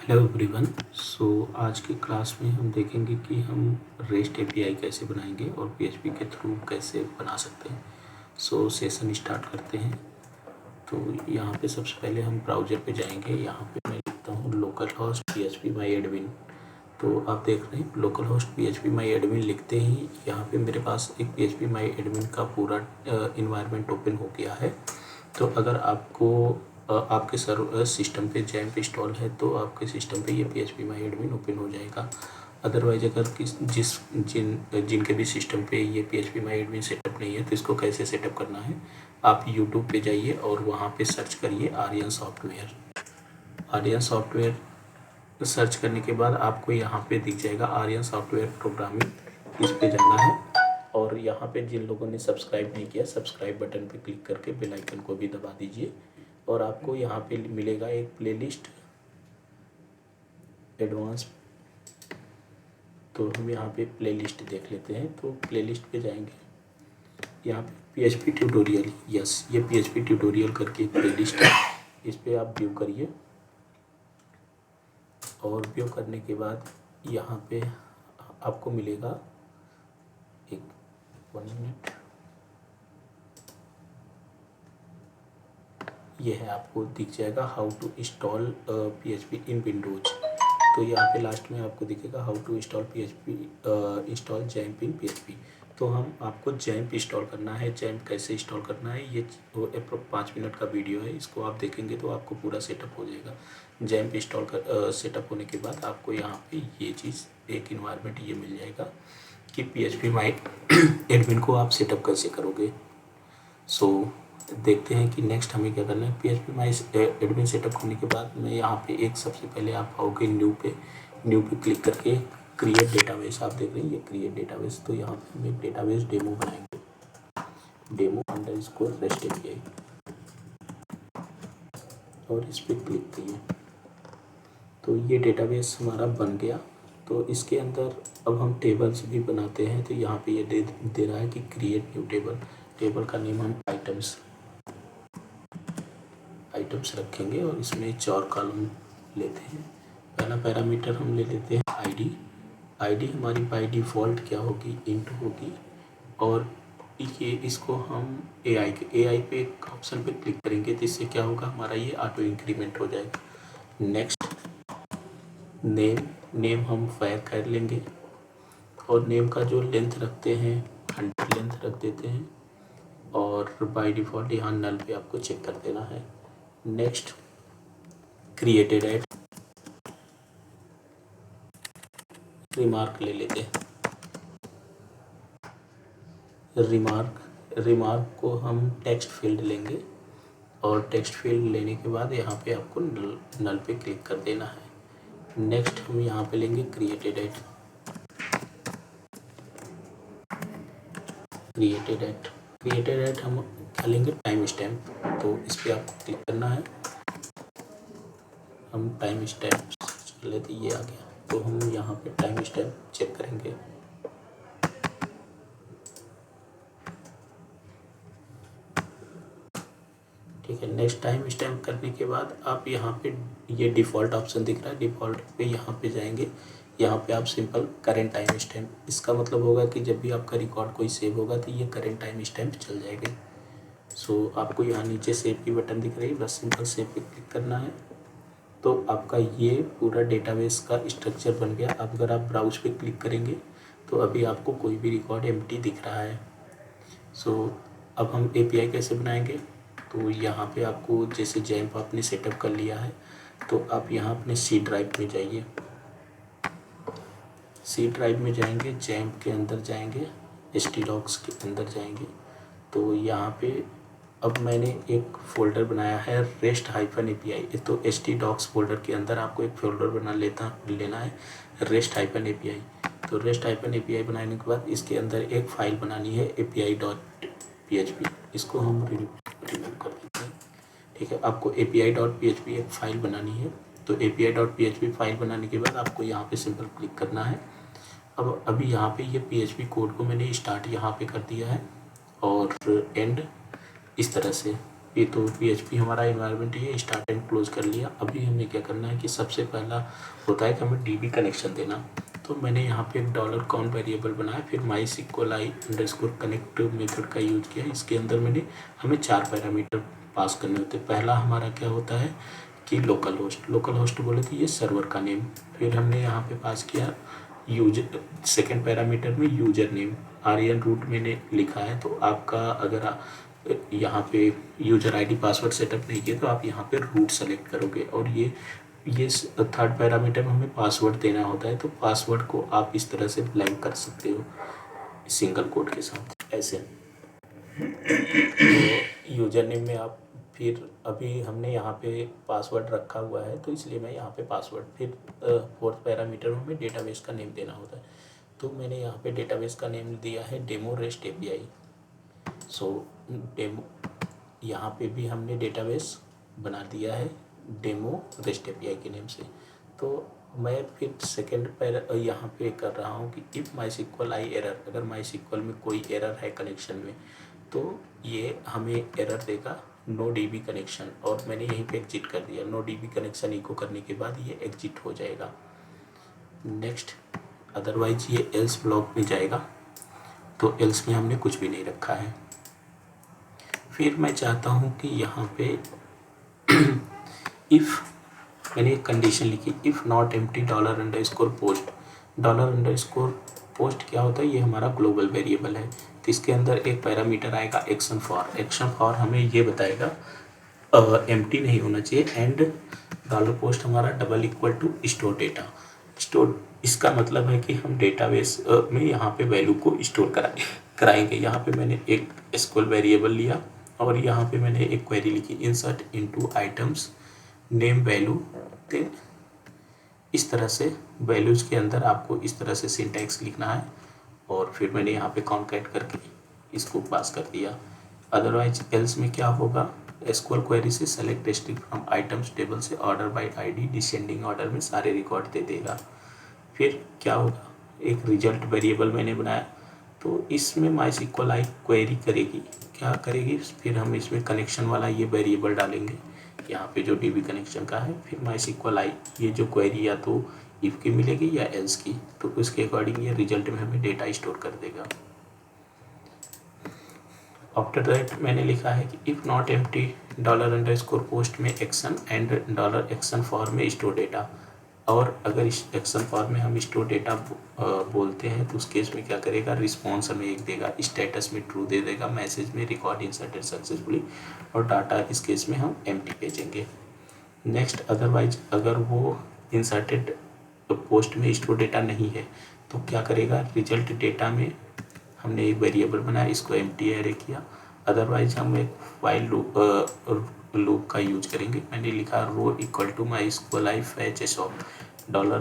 Hello everyone. आज की class में हम देखेंगे कि हम रेस्ट एपीआई कैसे बनाएंगे और पीएचपी के थ्रू कैसे बना सकते हैं। सेशन स्टार्ट करते हैं। तो यहाँ पे सबसे पहले हम ब्राउज़र पे जाएंगे। यहाँ पे मैं लिखता हूँ लोकल होस्ट पीएचपी माई एडमिन। तो आप देख रहे हैं लोकल होस्ट पीएचपी माई एडमिन लिखते ही यहाँ पे मेरे पास एक पीएचपी माई एडमिन का पूरा इन्वायरमेंट ओपन हो गया है। तो अगर आपको आपके सर्वर सिस्टम पे जैम्प इंस्टॉल है तो आपके सिस्टम पे ये पीएचपी माई एडमिन ओपन हो जाएगा। अदरवाइज अगर जिनके भी सिस्टम पे ये पीएचपी माई एडमिन सेटअप नहीं है तो इसको कैसे सेटअप करना है, आप यूट्यूब पे जाइए और वहाँ पे सर्च करिए Aryan software. Aryan software search करने के बाद आपको यहाँ पे दिख जाएगा आर्यन सॉफ्टवेयर प्रोग्रामिंग। इस पे जाना है और यहाँ पे जिन लोगों ने सब्सक्राइब नहीं किया सब्सक्राइब बटन पे क्लिक करके बेल आइकन को भी दबा दीजिए और आपको यहाँ पे मिलेगा एक प्लेलिस्ट एडवांस। तो हम यहाँ पे प्लेलिस्ट देख लेते हैं। तो प्लेलिस्ट पे जाएंगे, यहाँ पे पीएचपी ट्यूटोरियल, यस ये पीएचपी ट्यूटोरियल करके एक प्लेलिस्ट है। इस पर आप व्यू करिए और व्यू करने के बाद यहाँ पे आपको मिलेगा एक 1 मिनट, ये है आपको दिख जाएगा how to install PHP in Windows. तो यहाँ पे लास्ट में आपको दिखेगा how to install PHP install XAMPP in PHP. तो हम आपको जैम्प इंस्टॉल करना है। जैम्प कैसे इंस्टॉल करना है ये 5 मिनट का वीडियो है, इसको आप देखेंगे तो आपको पूरा सेटअप हो जाएगा। जैम्प इंस्टॉल कर सेटअप होने के बाद आपको यहाँ पे ये चीज़ एक इन्वायरमेंट ये मिल जाएगा कि पीएचपी माई एडमिन को आप सेटअप कैसे करोगे। देखते हैं कि नेक्स्ट हमें क्या करना है। पीएचपी माई एडमिन सेटअप करने के बाद मैं यहाँ पे एक सबसे पहले आप आओगे न्यू पे क्लिक करके क्रिएट डेटाबेस। आप देख रहे हैं ये क्रिएट डेटाबेस। तो यहाँ पे हम एक डेटाबेस डेमो बनाएंगे, डेमो _REST API और इस पर क्लिक करिए। तो ये डेटाबेस हमारा बन गया। तो इसके अंदर अब हम टेबल्स भी बनाते हैं। तो यहाँ पे ये दे रहा है कि क्रिएट न्यू टेबल। टेबल का नेम हम आइटम्स रखेंगे और इसमें 4 कॉलम लेते हैं। पहला पैरामीटर हम ले लेते हैं आईडी हमारी बाय डिफ़ॉल्ट क्या होगी, इंट होगी। और ये इसको हम एआई पे एक ऑप्शन पे क्लिक करेंगे तो इससे क्या होगा, हमारा ये ऑटो इंक्रीमेंट हो जाएगा। नेक्स्ट नेम हम फायर कर लेंगे और नेम का जो लेंथ रखते हैं 100 लेंथ रख देते हैं और बाय डिफ़ॉल्ट यहाँ नल पे आपको चेक कर देना है। नेक्स्ट क्रिएटेड एट रिमार्क ले लेते हैं। रिमार्क को हम टेक्स्ट फील्ड लेंगे और टेक्स्ट फील्ड लेने के बाद यहाँ पे आपको नल पे क्लिक कर देना है। नेक्स्ट हम यहाँ पे लेंगे क्रिएटेड एट हम क्या लेंगे, टाइम स्टैम्प। तो इस पर आपको क्लिक करना है। हम टाइम स्टैम्प लेते, ये आ गया। तो हम यहाँ पे टाइम स्टैम्प चेक करेंगे। ठीक है, नेक्स्ट टाइम स्टैम्प करने के बाद आप यहाँ पे ये डिफ़ॉल्ट ऑप्शन दिख रहा है, डिफ़ॉल्ट पे यहाँ पे जाएंगे। यहाँ पे आप सिंपल करेंट टाइम स्टैम्प, इसका मतलब होगा कि जब भी आपका रिकॉर्ड कोई सेव होगा तो ये करेंट टाइम स्टैम्प चल जाएगा। आपको यहाँ नीचे सेव की बटन दिख रही है, बस सिंपल सेव पे क्लिक करना है। तो आपका ये पूरा डेटाबेस का स्ट्रक्चर बन गया। अब अगर आप ब्राउज पे क्लिक करेंगे तो अभी आपको कोई भी रिकॉर्ड एम्प्टी दिख रहा है। अब हम एपीआई कैसे बनाएंगे, तो यहाँ पे आपको जैसे जैम्प आपने सेटअप कर लिया है तो आप यहाँ अपने सी ड्राइव में जाइए। सी ड्राइव में जाएंगे, जैम्प के अंदर जाएंगे, htdocs के अंदर जाएंगे। तो यहाँ पे अब मैंने एक फ़ोल्डर बनाया है रेस्ट -API। तो htdocs फोल्डर के अंदर आपको एक फ़ोल्डर लेना है रेस्ट -API। तो रेस्ट -API बनाने के बाद इसके अंदर एक फ़ाइल बनानी है API.php। इसको हम रिमूव कर देते हैं। ठीक है, आपको API.php एक फ़ाइल बनानी है। तो API.php फाइल बनाने के बाद आपको यहाँ पे सिंपल क्लिक करना है। अब अभी यहाँ पे ये PHP कोड को मैंने स्टार्ट यहाँ पे कर दिया है और एंड इस तरह से। ये तो PHP हमारा इन्वायरमेंट ये स्टार्ट एंड क्लोज कर लिया। अभी हमें क्या करना है कि सबसे पहला होता है कि हमें DB कनेक्शन देना। तो मैंने यहाँ पे एक $count वेरिएबल बनाया, फिर MySQLi_connect मेथड का यूज किया। इसके अंदर हमें 4 पैरामीटर पास करने होते हैं। पहला हमारा क्या होता है कि लोकल होस्ट बोले तो ये सर्वर का नेम। फिर हमने यहाँ पे पास किया यूजर, सेकेंड पैरामीटर में यूजर नेम आर्यन रूट मैंने लिखा है। तो आपका अगर यहाँ पे यूजर ID पासवर्ड सेटअप नहीं किया तो आप यहाँ पे रूट सेलेक्ट करोगे। और ये थर्ड पैरामीटर में हमें पासवर्ड देना होता है। तो पासवर्ड को आप इस तरह से ब्लैंक कर सकते हो सिंगल कोड के साथ ऐसे। तो यूजर नेम में आप फिर अभी हमने यहाँ पे पासवर्ड रखा हुआ है तो इसलिए मैं यहाँ पे पासवर्ड, फिर फोर्थ पैरामीटर में हमें डेटाबेस का नेम देना होता है। तो मैंने यहाँ पे डेटाबेस का नेम दिया है डेमो रेस्ट API। सो डेमो, यहाँ पे भी हमने डेटाबेस बना दिया है डेमो रेस्ट API के नेम से। तो मैं फिर सेकेंड पैरा यहाँ पे कर रहा हूँ कि इफ़ MySQLi एरर, अगर MySQL में कोई एरर है कनेक्शन में तो ये हमें एरर देगा नो DB कनेक्शन। और मैंने यहीं पे एग्जिट कर दिया। नो DB कनेक्शन इको करने के बाद ये एग्जिट हो जाएगा। नेक्स्ट, अदरवाइज ये एल्स ब्लॉक में जाएगा। तो एल्स में हमने कुछ भी नहीं रखा है। फिर मैं चाहता हूँ कि यहाँ पे इफ़ मैंने एक कंडीशन लिखी, if not empty $_post. $_Post क्या होता है, ये हमारा ग्लोबल वेरिएबल है। तो इसके अंदर एक पैरामीटर आएगा एक्शन फॉर हमें ये बताएगा एम्प्टी नहीं होना चाहिए। एंड $पोस्ट हमारा == स्टोर डेटा। स्टोर, इसका मतलब है कि हम डेटाबेस में यहाँ पे वैल्यू को स्टोर कराएंगे। यहाँ पे मैंने एक SQL वेरिएबल लिया और यहाँ पे मैंने एक क्वेरी लिखी, insert into items name value. Then इस तरह से वैल्यूज़ के अंदर आपको इस तरह से सिंटैक्स लिखना है। और फिर मैंने यहाँ पे कॉन्कैट करके इसको पास कर दिया। अदरवाइज एल्स में क्या होगा, SQL क्वेरी से select district from items table से order by ID descending order में सारे रिकॉर्ड दे देगा। फिर क्या होगा, एक रिजल्ट वेरिएबल मैंने बनाया। तो इसमें MySQLi क्वेरी करेगी, क्या करेगी, फिर हम इसमें कनेक्शन वाला ये वेरिएबल डालेंगे यहाँ पे जो DB कनेक्शन का है। फिर MySQLi ये जो क्वेरी या तो इफ़ की मिलेगी या एल्स की, तो उसके अकॉर्डिंग ये रिजल्ट में हमें डेटा स्टोर कर देगा। आफ्टर दैट मैंने लिखा है कि इफ़ नॉट एम्प्टी $_पोस्ट में एक्शन एंड $एक्शन फॉर में स्टोर डेटा। और अगर इस एक्शन फॉर में हम स्टोर डेटा बोलते हैं तो उस केस में क्या करेगा, रिस्पॉन्स हमें एक देगा, स्टेटस में ट्रू दे देगा, मैसेज में रिकॉर्ड इंसर्टेड सक्सेसफुली, और डाटा इस केस में हम एम्प्टी भेजेंगे। नेक्स्ट, अदरवाइज अगर वो इंसर्टेड पोस्ट में स्टोर डेटा नहीं है तो क्या करेगा, रिजल्ट डेटा में हमने एक वेरिएबल बनाया, इसको एम्प्टी एरे किया। अदरवाइज हम एक फाइल लूप का यूज करेंगे। मैंने लिखा रो = MySQLi fetch shop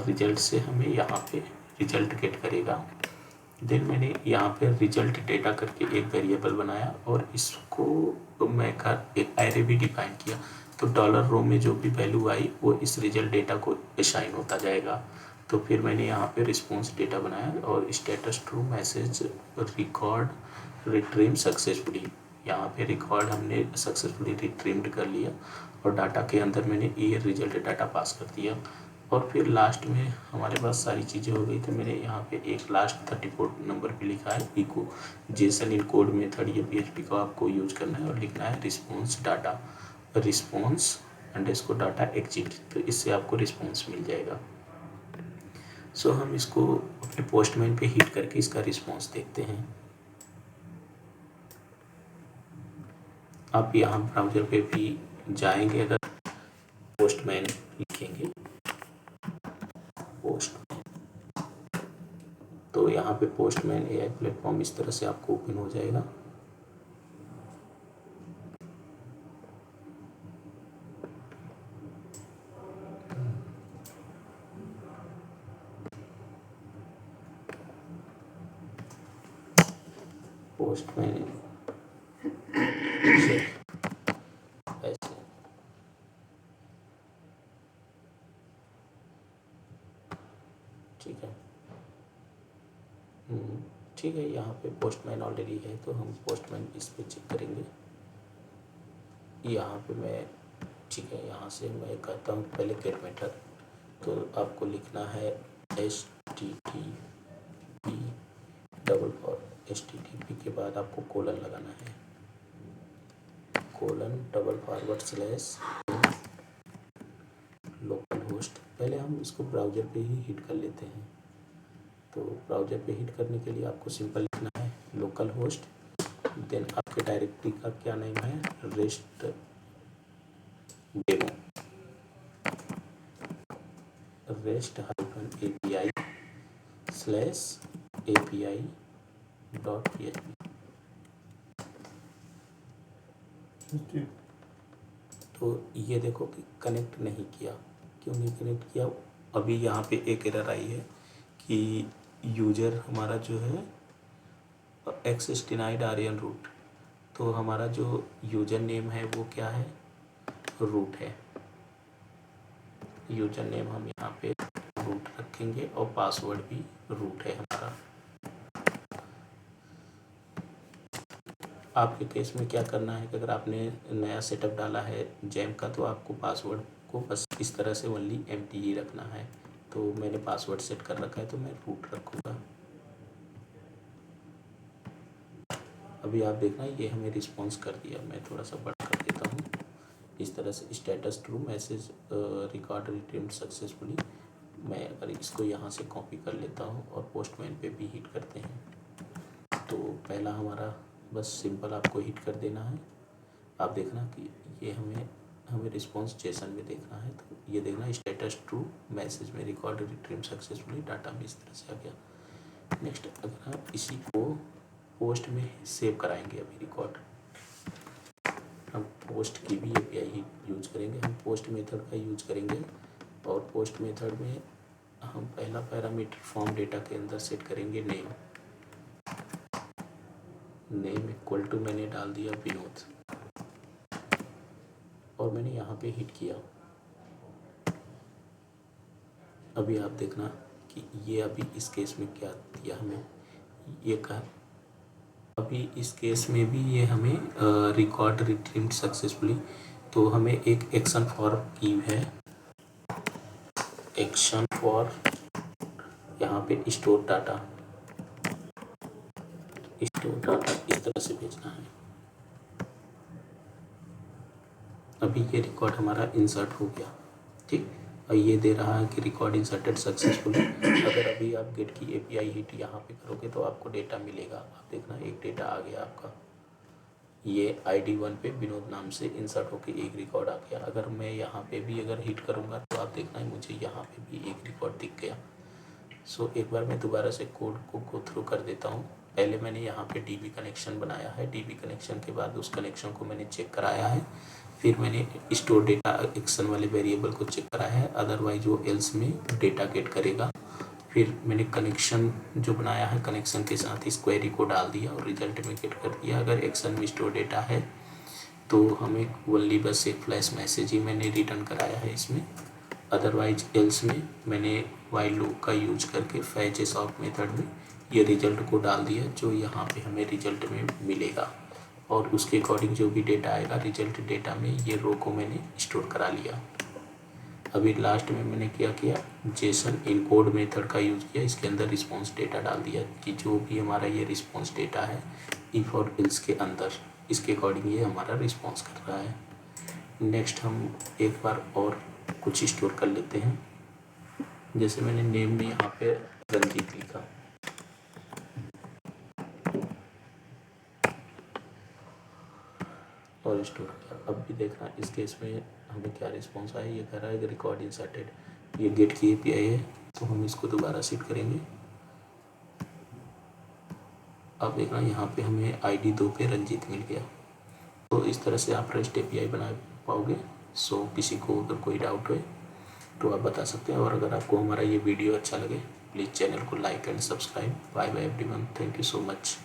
$रिजल्ट से हमें यहाँ पे रिजल्ट गेट करेगा। देन मैंने यहाँ पे रिजल्ट डेटा करके एक वेरिएबल बनाया और इसको मैं एक एरे भी डिफाइन किया। तो $रो में जो भी वैल्यू आई वो इस रिजल्ट डेटा को असाइन होता जाएगा। तो फिर मैंने यहाँ पे रिस्पॉन्स डेटा बनाया और status true, message record retrieve successfully. यहाँ पे रिकॉर्ड हमने सक्सेसफुली रिट्रीव्ड कर लिया और डाटा के अंदर मैंने ये रिजल्ट डाटा पास कर दिया। और फिर लास्ट में हमारे पास सारी चीज़ें हो गई। तो मैंने यहाँ पे एक लास्ट 34 नंबर पे लिखा है इको जेसन इन कोड मेथड। ये PHP का आपको यूज करना है और लिखना है रिस्पॉन्स अंडरस्कोर डाटा एग्जिट। तो इससे आपको रिस्पॉन्स मिल जाएगा। सो हम इसको अपने पोस्टमैन पे हिट करके इसका रिस्पॉन्स देखते हैं। आप यहाँ ब्राउज़र पे भी जाएंगे, अगर पोस्टमैन लिखेंगे तो यहाँ पे पोस्टमैन AI प्लेटफॉर्म इस तरह से आपको ओपन हो जाएगा। पोस्टमैन ऐसे, ठीक है। ठीक है, यहाँ पे पोस्टमैन ऑलरेडी है तो हम पोस्टमैन इस पे चेक करेंगे। यहाँ पे मैं ठीक है, यहाँ से मैं कहता हूँ पहले गेट मेथड, तो आपको लिखना है HTTP डबल फॉर HTTP के बाद आपको कोलन लगाना है, colon double forward slash local host. पहले हम इसको ब्राउज़र पे ही हिट कर लेते हैं। तो ब्राउज़र पे हिट करने के लिए आपको सिंपल लिखना है लोकल होस्ट, देन आपके डायरेक्टरी का क्या नेम है, rest demo, rest API slash API dot PHP। तो ये देखो कि कनेक्ट नहीं किया, क्यों नहीं कनेक्ट किया? अभी यहाँ पे एक एरर आई है कि यूजर हमारा जो है एक्सेस डिनाइड आर्यन रूट, तो हमारा जो यूजर नेम है वो क्या है, रूट है। यूजर नेम हम यहाँ पे रूट रखेंगे और पासवर्ड भी रूट है हमारा। आपके केस में क्या करना है कि अगर आपने नया सेटअप डाला है जैम का, तो आपको पासवर्ड को बस इस तरह से ओनली एम्प्टी ही रखना है। तो मैंने पासवर्ड सेट कर रखा है, तो मैं रूट रखूँगा। अभी आप देखना ये हमें रिस्पॉन्स कर दिया। मैं थोड़ा सा बड़ा कर देता हूँ इस तरह से, status true message record retrieved successfully. मैं अगर इसको यहाँ से कॉपी कर लेता हूँ और पोस्टमैन पे भी हिट करते हैं, तो पहला हमारा बस सिंपल आपको हिट कर देना है। आप देखना कि ये हमें रिस्पॉन्स जेसन में देखना है, तो ये देखना स्टेटस ट्रू मैसेज में रिकॉर्ड रिट्रीव्ड सक्सेसफुली, डाटा में इस तरह से आ गया। नेक्स्ट अगर आप इसी को पोस्ट में सेव कराएंगे, अभी रिकॉर्ड हम पोस्ट की भी API यूज करेंगे, हम पोस्ट मेथड का यूज करेंगे। और पोस्ट मेथड में हम पहला पैरामीटर फॉर्म डेटा के अंदर सेट करेंगे नेम, नेम इक्वल टू मैंने डाल दिया विनोद, और मैंने यहाँ पे हिट किया। अभी आप देखना कि ये अभी इस केस में क्या दिया हमें, ये कहा अभी इस केस में भी ये हमें रिकॉर्ड रिट्रीव्ड सक्सेसफुली, तो हमें एक एक्शन फॉर की है, एक्शन फॉर यहाँ पे स्टोर डाटा इस तरह से भेजना है। अभी ये रिकॉर्ड हमारा इंसर्ट हो गया, ठीक। और ये दे रहा है कि रिकॉर्ड इंसर्टेड सक्सेसफुली। अगर अभी आप गेट की API हिट यहाँ पे करोगे तो आपको डेटा मिलेगा। आप देखना एक डेटा आ गया आपका, ये ID 1 पे विनोद नाम से इंसर्ट होके एक रिकॉर्ड आ गया। अगर मैं यहाँ पे भी अगर हिट करूँगा तो आप देखना है मुझे यहाँ पे भी एक रिकॉर्ड दिख गया। सो एक बार मैं दोबारा से कोड को गो थ्रू कर देता हूँ। पहले मैंने यहाँ पे DB कनेक्शन बनाया है, DB कनेक्शन के बाद उस कनेक्शन को मैंने चेक कराया है, फिर मैंने स्टोर डेटा एक्शन वाले वेरिएबल को चेक कराया है, अदरवाइज वो एल्स में डेटा गेट करेगा। फिर मैंने कनेक्शन जो बनाया है, कनेक्शन के साथ इस क्वेरी को डाल दिया और रिजल्ट में गेट कर दिया। अगर एक्शन में स्टोर डेटा है तो हमें ओनली बस एक फ्लैश मैसेज ही मैंने रिटर्न कराया है इसमें, अदरवाइज एल्स में मैंने वाइल लूप का यूज करके फैचेस ऑफ मेथड में ये रिजल्ट को डाल दिया, जो यहाँ पे हमें रिजल्ट में मिलेगा। और उसके अकॉर्डिंग जो भी डेटा आएगा रिजल्ट डेटा में, ये रो को मैंने स्टोर करा लिया। अभी लास्ट में मैंने क्या किया, जेसन इनकोड मेथड का यूज़ किया, इसके अंदर रिस्पॉन्स डेटा डाल दिया कि जो भी हमारा ये रिस्पॉन्स डेटा है इफ और एल्स के अंदर, इसके अकॉर्डिंग ये हमारा रिस्पॉन्स कर रहा है। नेक्स्ट हम एक बार और कुछ स्टोर कर लेते हैं, जैसे मैंने नेम में यहाँ पे रंजीत लिखा, और स्टोर किया। अब भी देखना इस केस में हमें क्या रिस्पॉन्स आया, ये कह रहा है कि रिकॉर्ड इंसर्टेड, ये गेट की API है, तो हम इसको दोबारा सेट करेंगे। अब देखना यहाँ पे हमें ID 2 पे रंजीत मिल गया। तो इस तरह से आप REST API बना पाओगे। सो किसी को अगर कोई डाउट हो तो आप बता सकते हैं, और अगर आपको हमारा ये वीडियो अच्छा लगे प्लीज़ चैनल को like and subscribe. Bye bye everyone, thank you so much.